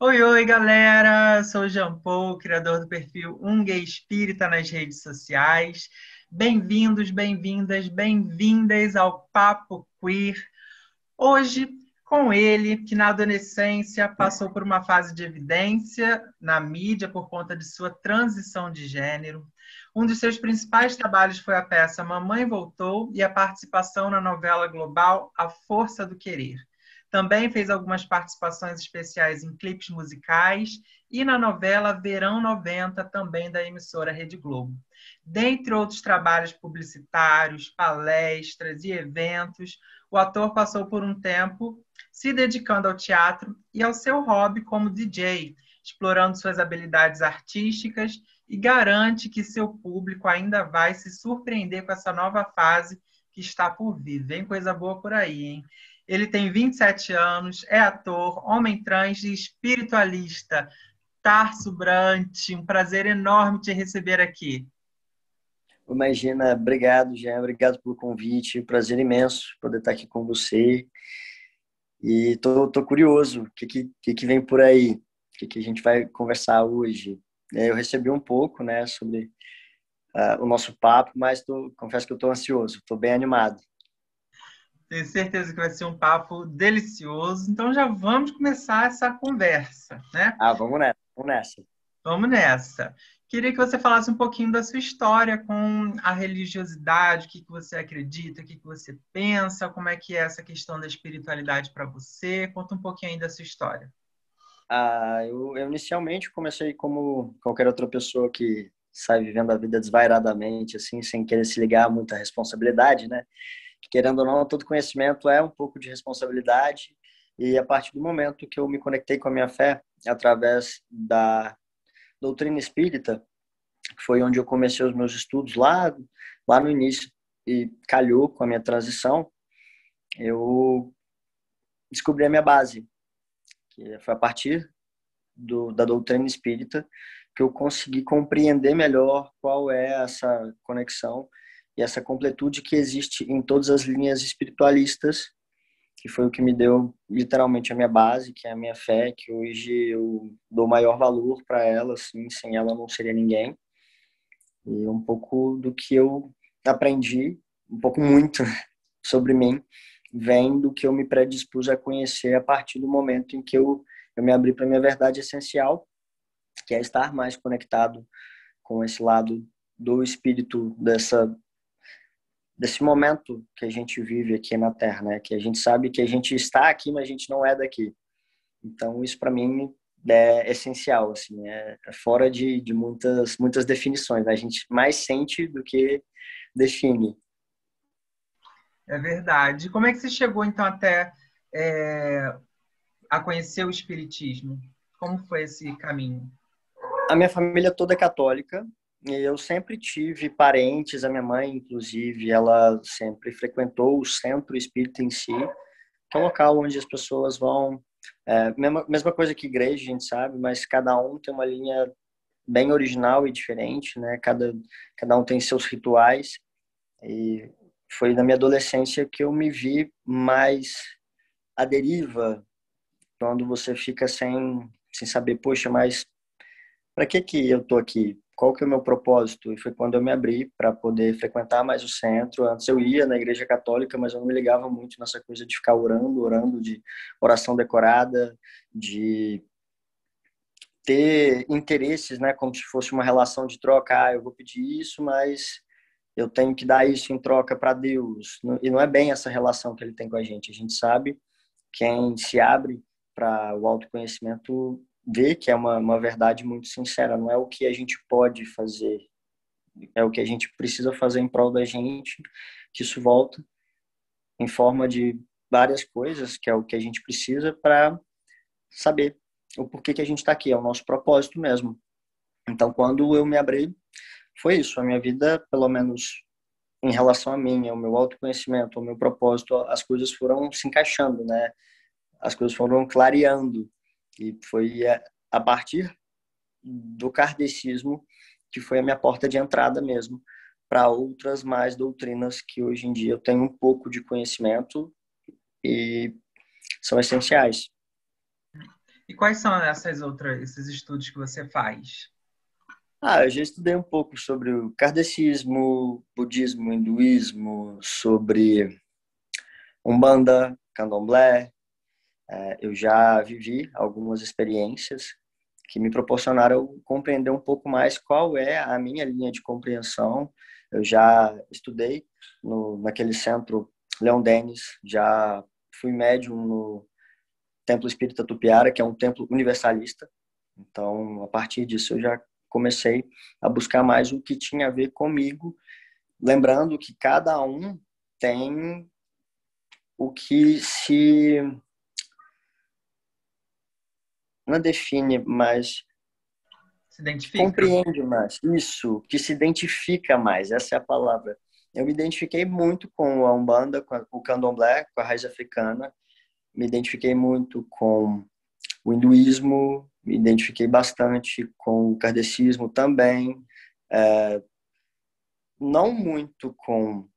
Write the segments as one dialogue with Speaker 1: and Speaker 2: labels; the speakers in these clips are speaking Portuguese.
Speaker 1: Oi, oi, galera! Sou o Jean Paul, criador do perfil Um Gay Espírita nas redes sociais. Bem-vindos, bem-vindas, bem-vindas ao Papo Queer. Hoje, com ele, que na adolescência passou por uma fase de evidência na mídia por conta de sua transição de gênero. Um dos seus principais trabalhos foi a peça Mamãe Voltou e a participação na novela global A Força do Querer. Também fez algumas participações especiais em clipes musicais e na novela Verão 90, também da emissora Rede Globo. Dentre outros trabalhos publicitários, palestras e eventos, o ator passou por um tempo se dedicando ao teatro e ao seu hobby como DJ, explorando suas habilidades artísticas e garante que seu público ainda vai se surpreender com essa nova fase que está por vir. Vem coisa boa por aí, hein? Ele tem 27 anos, é ator, homem trans e espiritualista. Tarso Brant, um prazer enorme te receber aqui.
Speaker 2: Imagina, obrigado, Jean, obrigado pelo convite, prazer imenso poder estar aqui com você. E tô curioso, o que vem por aí? O que a gente vai conversar hoje? Eu recebi um pouco, né, sobre o nosso papo, mas confesso que eu estou ansioso, estou bem animado.
Speaker 1: Tenho certeza que vai ser um papo delicioso. Então já vamos começar essa conversa, né?
Speaker 2: Ah, vamos nessa, vamos nessa.
Speaker 1: Vamos nessa. Queria que você falasse um pouquinho da sua história com a religiosidade, o que você acredita, o que você pensa, como é que é essa questão da espiritualidade para você. Conta um pouquinho aí da sua história.
Speaker 2: Eu inicialmente comecei como qualquer outra pessoa que sai vivendo a vida desvairadamente, assim, sem querer se ligar a muita responsabilidade, né? Querendo ou não, todo conhecimento é um pouco de responsabilidade. E a partir do momento que eu me conectei com a minha fé, através da doutrina espírita, que foi onde eu comecei os meus estudos lá no início, e calhou com a minha transição, eu descobri a minha base, que foi a partir da doutrina espírita que eu consegui compreender melhor qual é essa conexão e essa completude que existe em todas as linhas espiritualistas, que foi o que me deu literalmente a minha base, que é a minha fé, que hoje eu dou maior valor para ela, assim, sem ela eu não seria ninguém. E um pouco do que eu aprendi, um pouco muito sobre mim, vem do que eu me predispus a conhecer a partir do momento em que eu me abri para a minha verdade essencial, que é estar mais conectado com esse lado do espírito desse momento que a gente vive aqui na Terra, né? Que a gente sabe que a gente está aqui, mas a gente não é daqui. Então, isso para mim é essencial, assim, é fora de muitas definições, né? A gente mais sente do que define.
Speaker 1: É verdade. Como é que você chegou, então, até é, a conhecer o Espiritismo? Como foi esse caminho?
Speaker 2: A minha família toda é católica, e eu sempre tive parentes, a minha mãe, inclusive, ela sempre frequentou o centro espírita em si, que é um local onde as pessoas vão. Mesma coisa que igreja, a gente sabe, mas cada um tem uma linha bem original e diferente, né? Cada um tem seus rituais. E foi na minha adolescência que eu me vi mais à deriva, quando você fica sem saber, poxa, mas para que eu tô aqui? Qual que é o meu propósito? E foi quando eu me abri para poder frequentar mais o centro. Antes eu ia na igreja católica, mas eu não me ligava muito nessa coisa de ficar orando, de oração decorada, de ter interesses, né, como se fosse uma relação de troca. Eu vou pedir isso, mas eu tenho que dar isso em troca para Deus. E não é bem essa relação que ele tem com a gente. A gente sabe, quem se abre para o autoconhecimento vê que é uma verdade muito sincera. Não é o que a gente pode fazer, é o que a gente precisa fazer em prol da gente, que isso volta em forma de várias coisas, que é o que a gente precisa para saber o porquê que a gente está aqui, é o nosso propósito mesmo. Então, quando eu me abri, foi isso. A minha vida, pelo menos em relação a mim, ao meu autoconhecimento, ao meu propósito, as coisas foram se encaixando, né? As coisas foram clareando. E foi a partir do kardecismo que foi a minha porta de entrada mesmo para outras mais doutrinas que hoje em dia eu tenho um pouco de conhecimento e são essenciais.
Speaker 1: E quais são esses estudos que você faz?
Speaker 2: Eu já estudei um pouco sobre o kardecismo, budismo, hinduísmo, sobre Umbanda, Candomblé. Eu já vivi algumas experiências que me proporcionaram compreender um pouco mais qual é a minha linha de compreensão. Eu já estudei naquele centro Leon Denis, já fui médium no Templo Espírita Tupiara, que é um templo universalista. Então, a partir disso, eu já comecei a buscar mais o que tinha a ver comigo, lembrando que cada um tem o que se não define, mas
Speaker 1: Se identifica?
Speaker 2: compreende mais. Isso, que se identifica mais, essa é a palavra. Eu me identifiquei muito com a Umbanda, com o Candomblé, com a raiz africana, me identifiquei muito com o hinduísmo, me identifiquei bastante com o kardecismo também, não muito com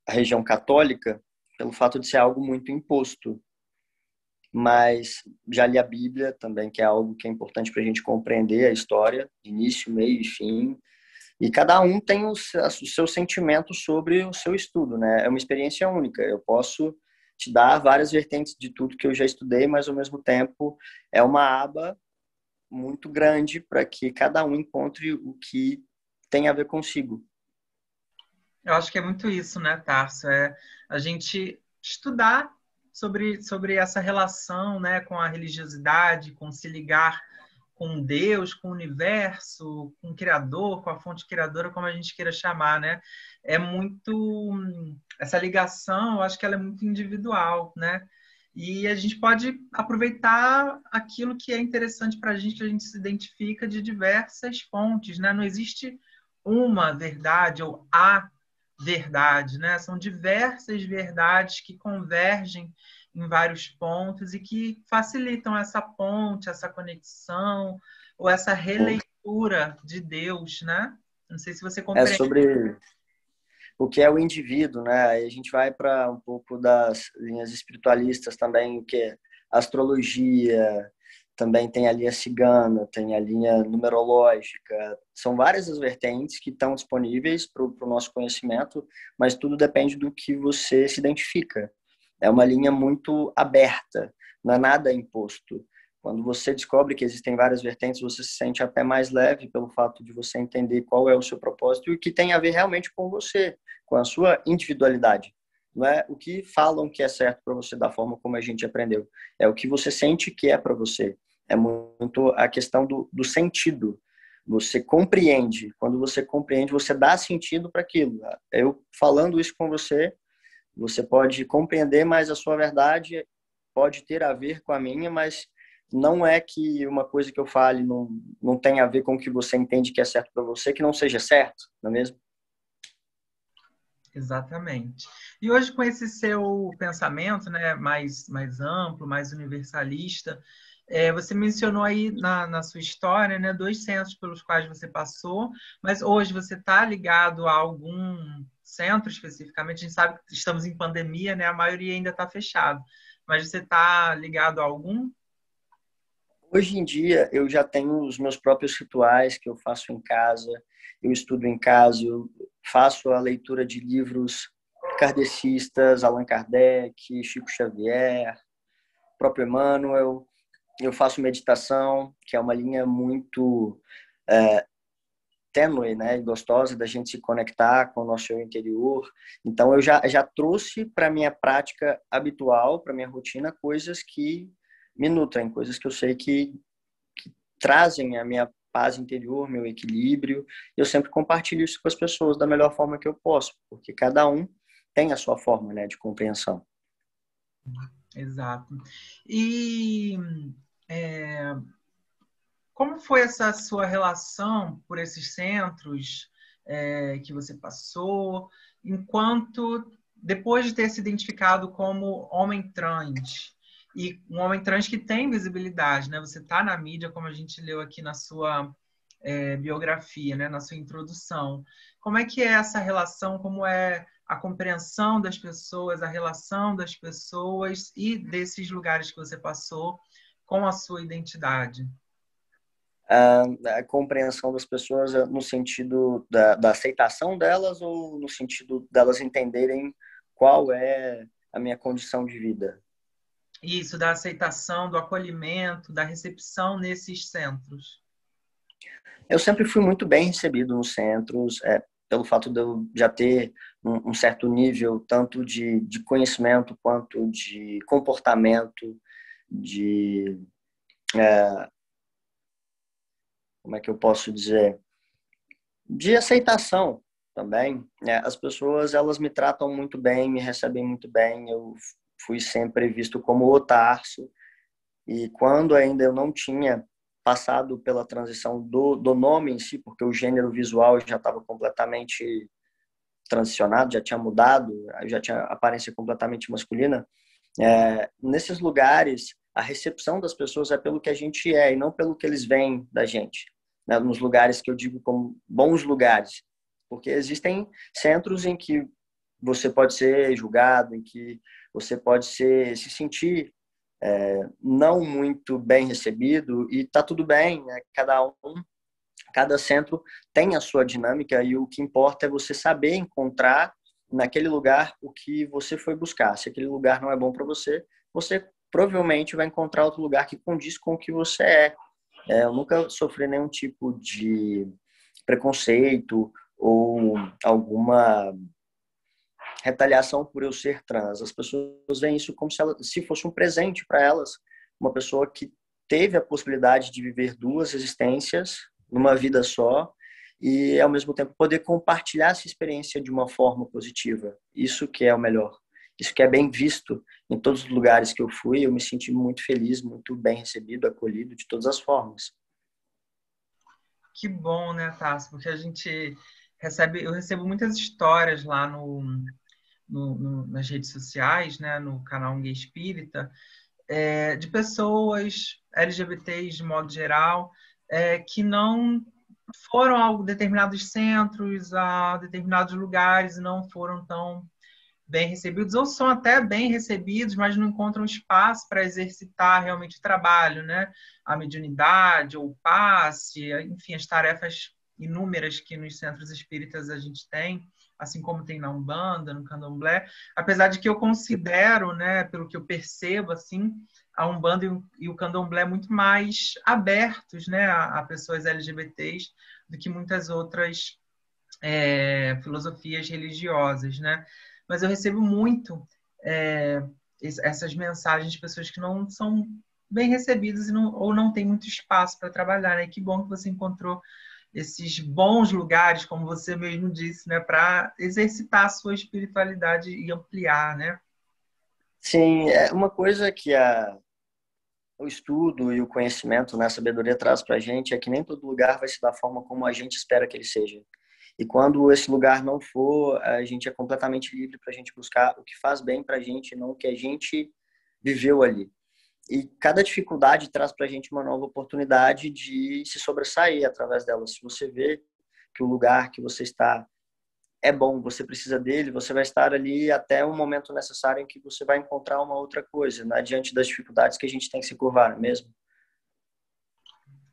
Speaker 2: a religião católica, pelo fato de ser algo muito imposto, mas já li a Bíblia também, que é algo que é importante para a gente compreender a história, início, meio e fim, e cada um tem o seu sentimento sobre o seu estudo, né? É uma experiência única. Eu posso te dar várias vertentes de tudo que eu já estudei, mas ao mesmo tempo é uma aba muito grande para que cada um encontre o que tem a ver consigo.
Speaker 1: Eu acho que é muito isso, né, Tarso? É a gente estudar sobre essa relação, né, com a religiosidade, com se ligar com Deus, com o universo, com o Criador, com a fonte criadora, como a gente queira chamar, né? É muito essa ligação, eu acho que ela é muito individual, né? E a gente pode aproveitar aquilo que é interessante para a gente, que a gente se identifica de diversas fontes, né? Não existe uma verdade ou a verdade, né? São diversas verdades que convergem em vários pontos e que facilitam essa ponte, essa conexão ou essa releitura de Deus, né? Não sei se você
Speaker 2: É
Speaker 1: compreende.
Speaker 2: sobre o que é o indivíduo, né? Aí a gente vai para um pouco das linhas espiritualistas também, o que é astrologia, também tem a linha cigana, tem a linha numerológica. São várias as vertentes que estão disponíveis para o nosso conhecimento, mas tudo depende do que você se identifica. É uma linha muito aberta, não é nada imposto. Quando você descobre que existem várias vertentes, você se sente até mais leve pelo fato de você entender qual é o seu propósito e o que tem a ver realmente com você, com a sua individualidade. Não é o que falam que é certo para você da forma como a gente aprendeu. É o que você sente que é para você. É muito a questão do sentido. Você compreende. Quando você compreende, você dá sentido para aquilo. Eu falando isso com você, você pode compreender, mas a sua verdade pode ter a ver com a minha, mas não é que uma coisa que eu fale não tem a ver com o que você entende que é certo para você, que não seja certo, não é mesmo?
Speaker 1: Exatamente. E hoje, com esse seu pensamento, né, mais amplo, mais universalista, você mencionou aí na sua história, né, dois centros pelos quais você passou, mas hoje você está ligado a algum centro especificamente? A gente sabe que estamos em pandemia, né, a maioria ainda está fechado, mas você está ligado a algum?
Speaker 2: Hoje em dia, eu já tenho os meus próprios rituais que eu faço em casa, eu estudo em casa, eu faço a leitura de livros kardecistas, Allan Kardec, Chico Xavier, próprio Emmanuel. Eu faço meditação, que é uma linha muito tênue, né, e gostosa da gente se conectar com o nosso eu interior. Então, eu já trouxe para minha prática habitual, para minha rotina, coisas que me nutrem, coisas que eu sei que trazem a minha paz interior, meu equilíbrio. Eu sempre compartilho isso com as pessoas da melhor forma que eu posso, porque cada um tem a sua forma, né, de compreensão.
Speaker 1: Exato. E como foi essa sua relação por esses centros que você passou, enquanto depois de ter se identificado como homem trans, e um homem trans que tem visibilidade, né? Você está na mídia, como a gente leu aqui na sua biografia, né? Na sua introdução. Como é que é essa relação? Como é a compreensão das pessoas, a relação das pessoas e desses lugares que você passou com a sua identidade?
Speaker 2: A compreensão das pessoas no sentido da aceitação delas ou no sentido delas entenderem qual é a minha condição de vida?
Speaker 1: Isso, da aceitação, do acolhimento, da recepção nesses centros.
Speaker 2: Eu sempre fui muito bem recebido nos centros, pelo fato de eu já ter um certo nível, tanto de conhecimento quanto de comportamento, de, como é que eu posso dizer, de aceitação também. As pessoas, elas me tratam muito bem, me recebem muito bem, eu fui sempre visto como o Tarso, e quando ainda eu não tinha passado pela transição do nome em si, porque o gênero visual já estava completamente transicionado, já tinha mudado, já tinha aparência completamente masculina. Nesses lugares, a recepção das pessoas é pelo que a gente é e não pelo que eles veem da gente. Né? Nos lugares que eu digo como bons lugares. Porque existem centros em que você pode ser julgado, em que você pode se sentir não muito bem recebido, e tá tudo bem, né? Cada centro tem a sua dinâmica, e o que importa é você saber encontrar naquele lugar o que você foi buscar. Se aquele lugar não é bom para você, você provavelmente vai encontrar outro lugar que condiz com o que você é. Eu nunca sofri nenhum tipo de preconceito ou alguma retaliação por eu ser trans. As pessoas veem isso como se fosse um presente para elas, uma pessoa que teve a possibilidade de viver duas existências numa vida só e, ao mesmo tempo, poder compartilhar essa experiência de uma forma positiva. Isso que é o melhor. Isso que é bem visto em todos os lugares que eu fui. Eu me senti muito feliz, muito bem recebido, acolhido de todas as formas.
Speaker 1: Que bom, né, Tassi? Porque a gente eu recebo muitas histórias lá nas redes sociais, né, no canal Um Gay Espírita, de pessoas LGBTs de modo geral, que não foram a determinados centros, a determinados lugares, e não foram tão bem recebidos, ou são até bem recebidos, mas não encontram espaço para exercitar realmente o trabalho, né? A mediunidade, ou o passe, enfim, as tarefas inúmeras que nos centros espíritas a gente tem, assim como tem na Umbanda, no Candomblé, apesar de que eu considero, né, pelo que eu percebo, assim, a Umbanda e o Candomblé muito mais abertos, né, a pessoas LGBTs do que muitas outras filosofias religiosas, né? Mas eu recebo muito essas mensagens de pessoas que não são bem recebidas ou não têm muito espaço para trabalhar, né? Que bom que você encontrou esses bons lugares, como você mesmo disse, né, para exercitar a sua espiritualidade e ampliar, né?
Speaker 2: Sim, é uma coisa que o estudo e o conhecimento, né, a sabedoria traz para a gente é que nem todo lugar vai se dar da forma como a gente espera que ele seja. E quando esse lugar não for, a gente é completamente livre para a gente buscar o que faz bem para a gente, não o que a gente viveu ali. E cada dificuldade traz para a gente uma nova oportunidade de se sobressair através dela. Se você vê que o lugar que você está é bom, você precisa dele, você vai estar ali até um momento necessário em que você vai encontrar uma outra coisa, né? Diante das dificuldades que a gente tem que se curvar, não é mesmo?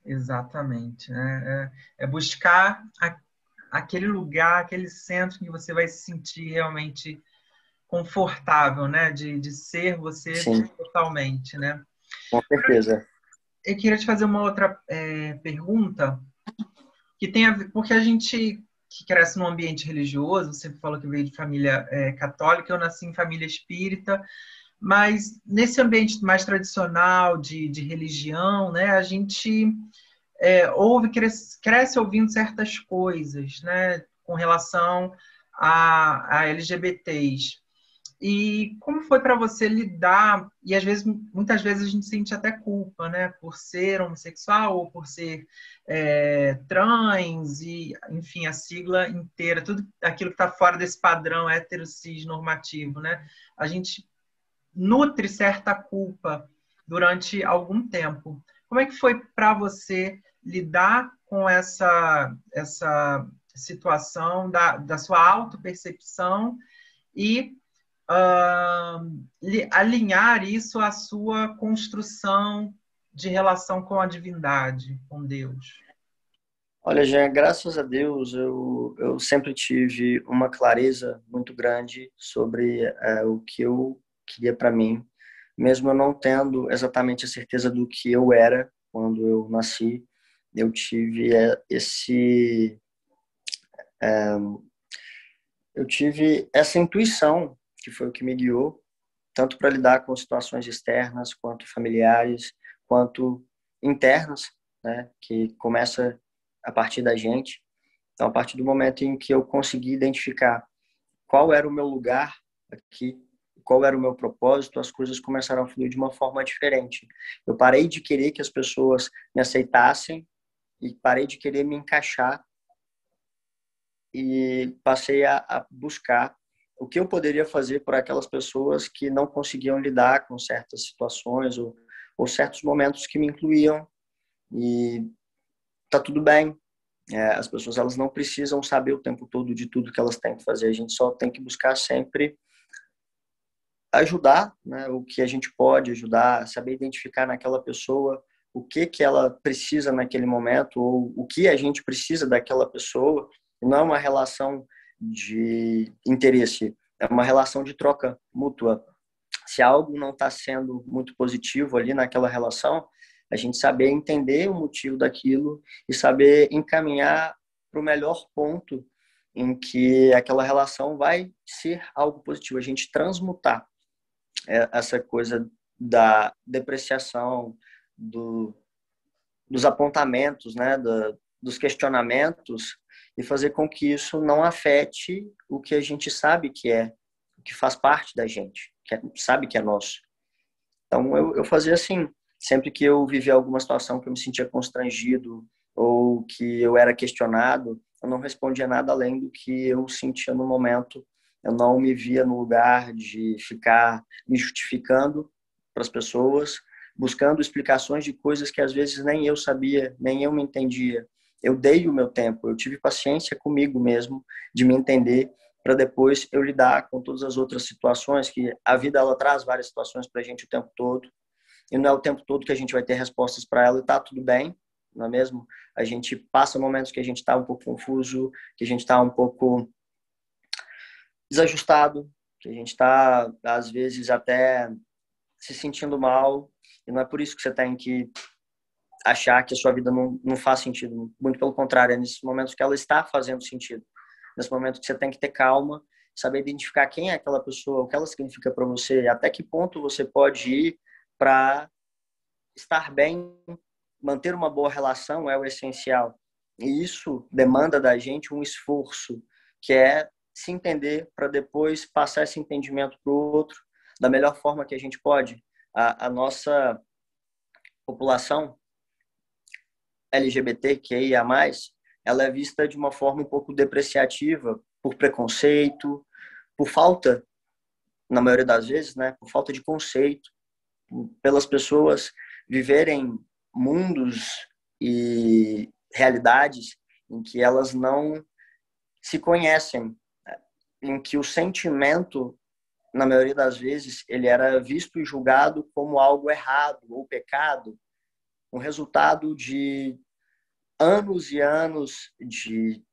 Speaker 1: Exatamente, né? É buscar aquele lugar, aquele centro que você vai se sentir realmente confortável, né? De ser você
Speaker 2: Sim,
Speaker 1: totalmente, né?
Speaker 2: com certeza.
Speaker 1: Eu queria te fazer uma outra pergunta que tem a ver, porque a gente que cresce num ambiente religioso, você falou que veio de família católica, eu nasci em família espírita, mas nesse ambiente mais tradicional de religião, né, a gente cresce ouvindo certas coisas, né, com relação a LGBTs. E como foi para você lidar? E às vezes, muitas vezes a gente sente até culpa, né, por ser homossexual ou por ser trans e, enfim, a sigla inteira, tudo aquilo que está fora desse padrão hétero cis normativo, né? A gente nutre certa culpa durante algum tempo. Como é que foi para você lidar com essa situação da sua autopercepção e alinhar isso à sua construção de relação com a divindade, com Deus?
Speaker 2: Olha, Jean, graças a Deus, eu sempre tive uma clareza muito grande sobre o que eu queria para mim, mesmo eu não tendo exatamente a certeza do que eu era quando eu nasci. Eu tive eu tive essa intuição que foi o que me guiou, tanto para lidar com situações externas, quanto familiares, quanto internas, né, que começa a partir da gente. Então, a partir do momento em que eu consegui identificar qual era o meu lugar aqui, qual era o meu propósito, as coisas começaram a fluir de uma forma diferente. Eu parei de querer que as pessoas me aceitassem e parei de querer me encaixar e passei a buscar o que eu poderia fazer por aquelas pessoas que não conseguiam lidar com certas situações ou certos momentos que me incluíam. E tá tudo bem. As pessoas elas não precisam saber o tempo todo de tudo que elas têm que fazer. A gente só tem que buscar sempre ajudar, né? O que a gente pode ajudar, saber identificar naquela pessoa o que ela precisa naquele momento ou o que a gente precisa daquela pessoa. Não é uma relação de interesse, é uma relação de troca mútua. Se algo não está sendo muito positivo ali naquela relação, a gente saber entender o motivo daquilo e saber encaminhar para o melhor ponto em que aquela relação vai ser algo positivo. A gente transmutar essa coisa da depreciação, do, dos apontamentos, né, dos questionamentos e fazer com que isso não afete o que a gente sabe que é, o que faz parte da gente, que sabe que é nosso. Então, eu fazia assim, sempre que eu vivia alguma situação que eu me sentia constrangido ou que eu era questionado, eu não respondia nada além do que eu sentia no momento. Eu não me via no lugar de ficar me justificando para as pessoas, buscando explicações de coisas que às vezes nem eu sabia, nem eu me entendia. Eu dei o meu tempo, eu tive paciência comigo mesmo de me entender para depois eu lidar com todas as outras situações que a vida ela traz várias situações para a gente o tempo todo e não é o tempo todo que a gente vai ter respostas para ela e tá tudo bem, não é mesmo? A gente passa momentos que a gente está um pouco confuso, que a gente está um pouco desajustado, que a gente está às vezes até se sentindo mal e não é por isso que você tem que achar que a sua vida não faz sentido, muito pelo contrário, é nesses momentos que ela está fazendo sentido. Nesse momento que você tem que ter calma, saber identificar quem é aquela pessoa, o que ela significa para você, até que ponto você pode ir para estar bem, manter uma boa relação é o essencial. E isso demanda da gente um esforço, que é se entender para depois passar esse entendimento para o outro da melhor forma que a gente pode. A nossa população LGBTQIA+, ela é vista de uma forma um pouco depreciativa por preconceito, por falta, na maioria das vezes, né, por falta de conceito, pelas pessoas viverem mundos e realidades em que elas não se conhecem, em que o sentimento, na maioria das vezes, ele era visto e julgado como algo errado ou pecado, um resultado de anos e anos de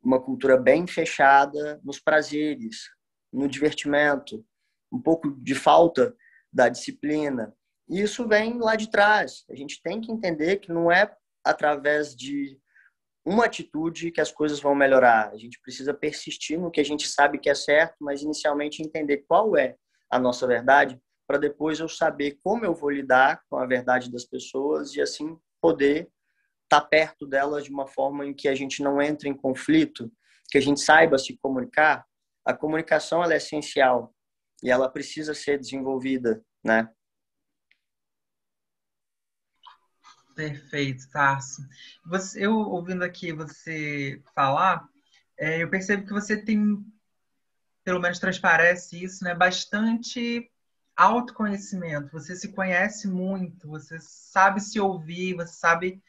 Speaker 2: uma cultura bem fechada nos prazeres, no divertimento, um pouco de falta da disciplina. E isso vem lá de trás. A gente tem que entender que não é através de uma atitude que as coisas vão melhorar. A gente precisa persistir no que a gente sabe que é certo, mas inicialmente entender qual é a nossa verdade, para depois eu saber como eu vou lidar com a verdade das pessoas e assim poder estar perto delas de uma forma em que a gente não entre em conflito, que a gente saiba se comunicar. A comunicação ela é essencial e ela precisa ser desenvolvida, né?
Speaker 1: Perfeito, Tarso. Eu ouvindo aqui você falar, eu percebo que você tem, pelo menos transparece isso, né, bastante autoconhecimento. Você se conhece muito, você sabe se ouvir, você sabe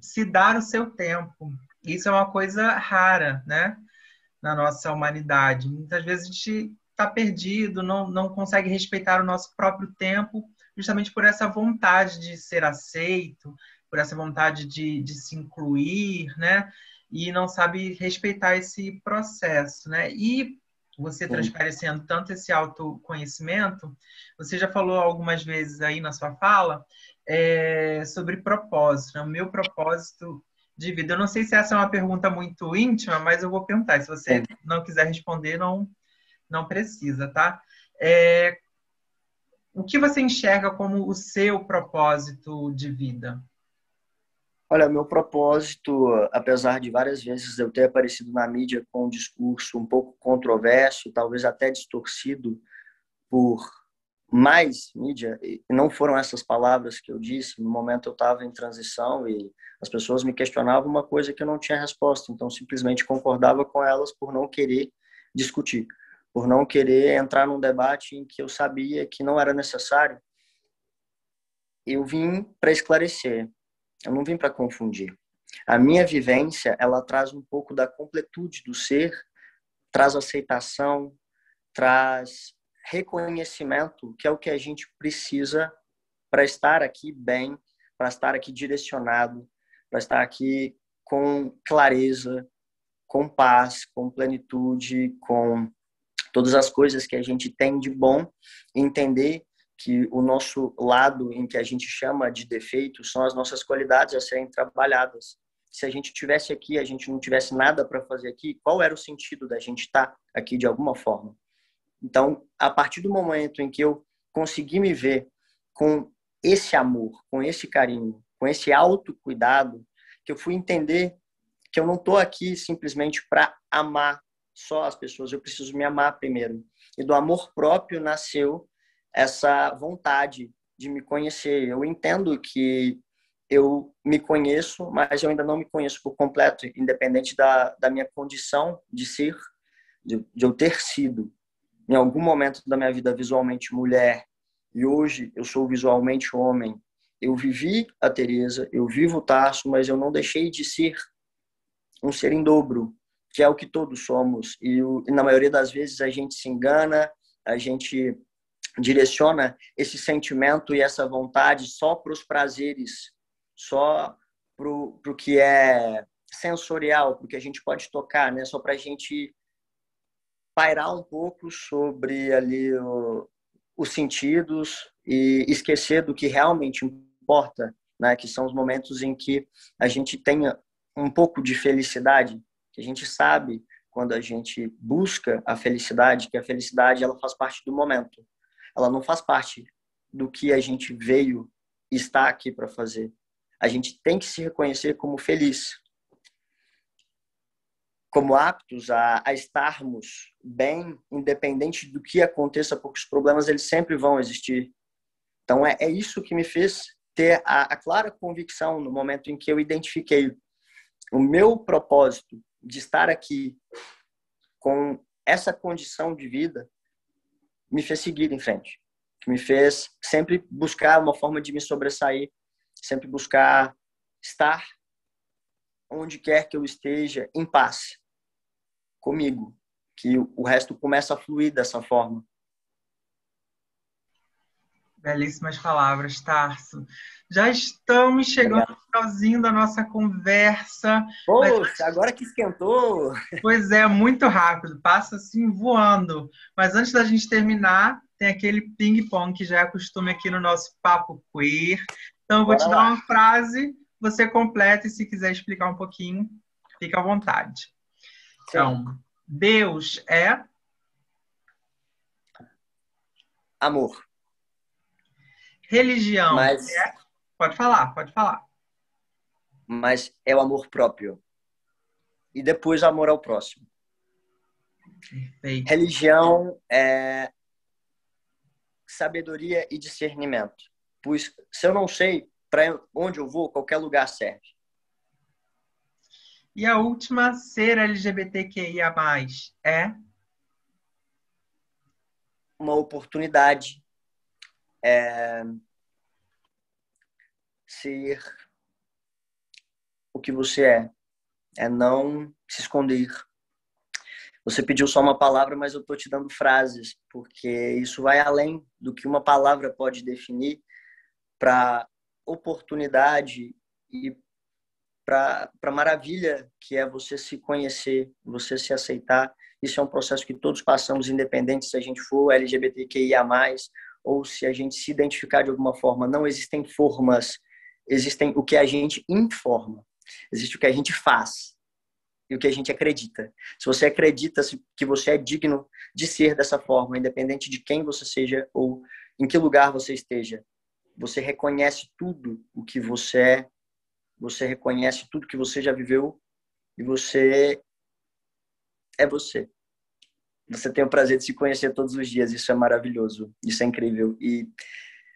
Speaker 1: se dar o seu tempo. Isso é uma coisa rara, né? na nossa humanidade. Muitas vezes a gente está perdido, não consegue respeitar o nosso próprio tempo, justamente por essa vontade de ser aceito, por essa vontade de se incluir, né? E não sabe respeitar esse processo, né? E você
Speaker 2: Sim.
Speaker 1: transparecendo tanto esse autoconhecimento, você já falou algumas vezes aí na sua fala sobre propósito, né? O meu propósito de vida. Eu não sei se essa é uma pergunta muito íntima, mas eu vou perguntar. Se você
Speaker 2: Sim.
Speaker 1: não quiser responder, não precisa, tá? É, o que você enxerga como o seu propósito de vida?
Speaker 2: Olha, meu propósito, apesar de várias vezes eu ter aparecido na mídia com um discurso um pouco controverso, talvez até distorcido por mais mídia, e não foram essas palavras que eu disse, no momento eu estava em transição e as pessoas me questionavam uma coisa que eu não tinha resposta, então simplesmente concordava com elas por não querer discutir, por não querer entrar num debate em que eu sabia que não era necessário. Eu vim para esclarecer, eu não vim para confundir. A minha vivência, ela traz um pouco da completude do ser, traz aceitação, traz reconhecimento, que é o que a gente precisa para estar aqui bem, para estar aqui direcionado, para estar aqui com clareza, com paz, com plenitude, com todas as coisas que a gente tem de bom, entender que o nosso lado em que a gente chama de defeito são as nossas qualidades a serem trabalhadas. Se a gente tivesse aqui, a gente não tivesse nada para fazer aqui, qual era o sentido da gente estar aqui de alguma forma? Então, a partir do momento em que eu consegui me ver com esse amor, com esse carinho, com esse autocuidado, que eu fui entender que eu não estou aqui simplesmente para amar só as pessoas, eu preciso me amar primeiro. E do amor próprio nasceu essa vontade de me conhecer. Eu entendo que eu me conheço, mas eu ainda não me conheço por completo, independente da minha condição de ser, de eu ter sido em algum momento da minha vida visualmente mulher e hoje eu sou visualmente homem. Eu vivi a Teresa, eu vivo o Tarso, mas eu não deixei de ser um ser em dobro, que é o que todos somos. E na maioria das vezes a gente se engana, a gente direciona esse sentimento e essa vontade só para os prazeres, só para o que é sensorial, porque a gente pode tocar, né? Só para a gente pairar um pouco sobre ali os sentidos e esquecer do que realmente importa, né? Que são os momentos em que a gente tenha um pouco de felicidade, que a gente sabe quando a gente busca a felicidade, que a felicidade ela faz parte do momento. Ela não faz parte do que a gente veio e está aqui para fazer. A gente tem que se reconhecer como feliz, como aptos a estarmos bem, independente do que aconteça, porque os problemas eles sempre vão existir. Então é isso que me fez ter a clara convicção no momento em que eu identifiquei o meu propósito de estar aqui com essa condição de vida, me fez seguir em frente, me fez sempre buscar uma forma de me sobressair, sempre buscar estar onde quer que eu esteja em paz comigo, que o resto começa a fluir dessa forma.
Speaker 1: Belíssimas palavras, Tarso. Já estamos chegando
Speaker 2: Obrigado.
Speaker 1: no finalzinho da nossa conversa, mas
Speaker 2: Poxa, agora que esquentou.
Speaker 1: pois é, muito rápido, passa assim voando. Mas antes da gente terminar, tem aquele ping-pong que já é costume aqui no nosso Papo Queer. Então, eu vou
Speaker 2: Bora
Speaker 1: te dar
Speaker 2: lá.
Speaker 1: uma frase, você completa e se quiser explicar um pouquinho, fica à vontade.
Speaker 2: Sim.
Speaker 1: Então, Deus é
Speaker 2: Amor.
Speaker 1: religião.
Speaker 2: Mas,
Speaker 1: Pode falar, pode falar.
Speaker 2: mas é o amor próprio. E depois o amor ao próximo.
Speaker 1: Perfeito.
Speaker 2: Religião é sabedoria e discernimento. Pois se eu não sei para onde eu vou, qualquer lugar serve.
Speaker 1: E a última, ser LGBTQIA+, é
Speaker 2: Uma oportunidade é ser o que você é não se esconder, Você pediu só uma palavra, mas eu estou te dando frases, porque isso vai além do que uma palavra pode definir para oportunidade e para a maravilha que é você se conhecer, você se aceitar. Isso é um processo que todos passamos, independente se a gente for LGBTQIA+, ou se a gente se identificar de alguma forma. Não existem formas, existem o que a gente informa, existe o que a gente faz e o que a gente acredita. Se você acredita que você é digno de ser dessa forma, independente de quem você seja ou em que lugar você esteja, você reconhece tudo o que você é, você reconhece tudo que você já viveu e você é você. Você tem o prazer de se conhecer todos os dias. Isso é maravilhoso. Isso é incrível. E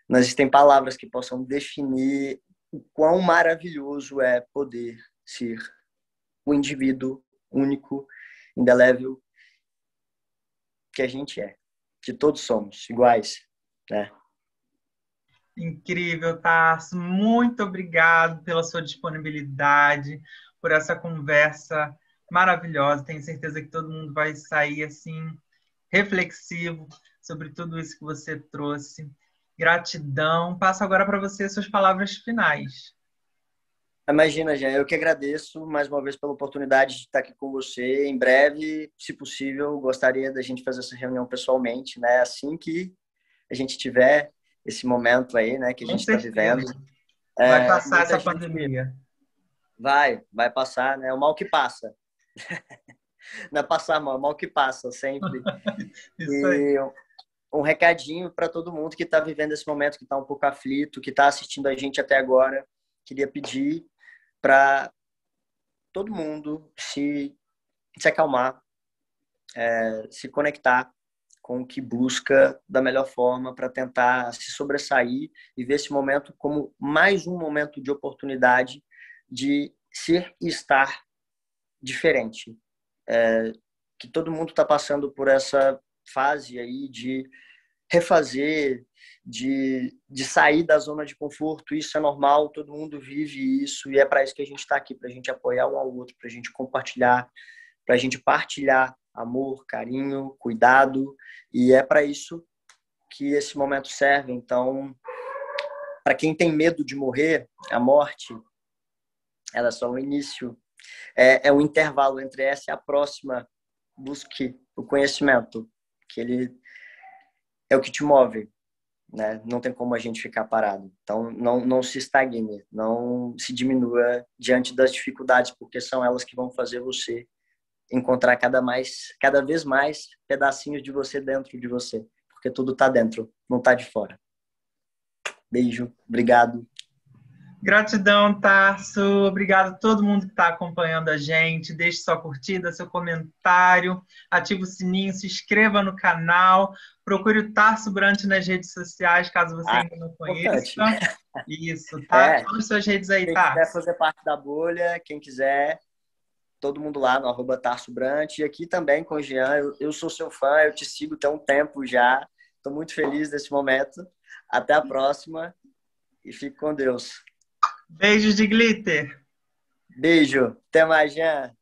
Speaker 2: não existem palavras que possam definir o quão maravilhoso é poder ser o indivíduo único, indelével que a gente é. Que todos somos iguais, né?
Speaker 1: Incrível, Tarso. Muito obrigado pela sua disponibilidade, por essa conversa maravilhosa. Tenho certeza que todo mundo vai sair assim reflexivo sobre tudo isso que você trouxe. Gratidão. Passo agora para você suas palavras finais.
Speaker 2: Imagina, Jean, eu que agradeço mais uma vez pela oportunidade de estar aqui com você. Em breve, se possível, gostaria da gente fazer essa reunião pessoalmente, né? Assim que a gente tiver esse momento aí, né, que a
Speaker 1: Com
Speaker 2: gente está
Speaker 1: certeza.
Speaker 2: vivendo.
Speaker 1: Vai passar
Speaker 2: Muita
Speaker 1: essa
Speaker 2: gente
Speaker 1: pandemia.
Speaker 2: vai passar, né? O mal que passa. Não é passar mal, é o mal que passa sempre.
Speaker 1: Isso aí.
Speaker 2: E um recadinho para todo mundo que está vivendo esse momento, que está um pouco aflito, que está assistindo a gente até agora. Queria pedir para todo mundo se acalmar, se conectar com o que busca da melhor forma para tentar se sobressair e ver esse momento como mais um momento de oportunidade de ser e estar diferente. Que todo mundo está passando por essa fase aí de refazer, de sair da zona de conforto. Isso é normal, todo mundo vive isso e é para isso que a gente está aqui, para a gente apoiar um ao outro, para a gente compartilhar, para a gente partilhar amor, carinho, cuidado, e é para isso que esse momento serve. Então, para quem tem medo de morrer, a morte, ela é só o início, é um intervalo entre essa e a próxima. Busque o conhecimento, que ele é o que te move, né? Não tem como a gente ficar parado. Então, não se estagne, não se diminua diante das dificuldades, porque são elas que vão fazer você encontrar cada vez mais pedacinhos de você dentro de você, porque tudo está dentro, não está de fora. Beijo, obrigado.
Speaker 1: Gratidão, Tarso. Obrigado a todo mundo que está acompanhando a gente. Deixe sua curtida, seu comentário, ative o sininho, se inscreva no canal. Procure o Tarso Brant nas redes sociais, caso você ainda não conheça.
Speaker 2: Importante.
Speaker 1: Isso, tá? Fala as suas redes aí,
Speaker 2: Quem quiser
Speaker 1: Tarso.
Speaker 2: fazer parte da bolha, quem quiser, todo mundo lá no @TarsoBrant. E aqui também com o Jean, eu sou seu fã, eu te sigo tem um tempo já. Estou muito feliz nesse momento. Até a próxima e fique com Deus.
Speaker 1: Beijos de glitter.
Speaker 2: Beijo. Até mais, Jean.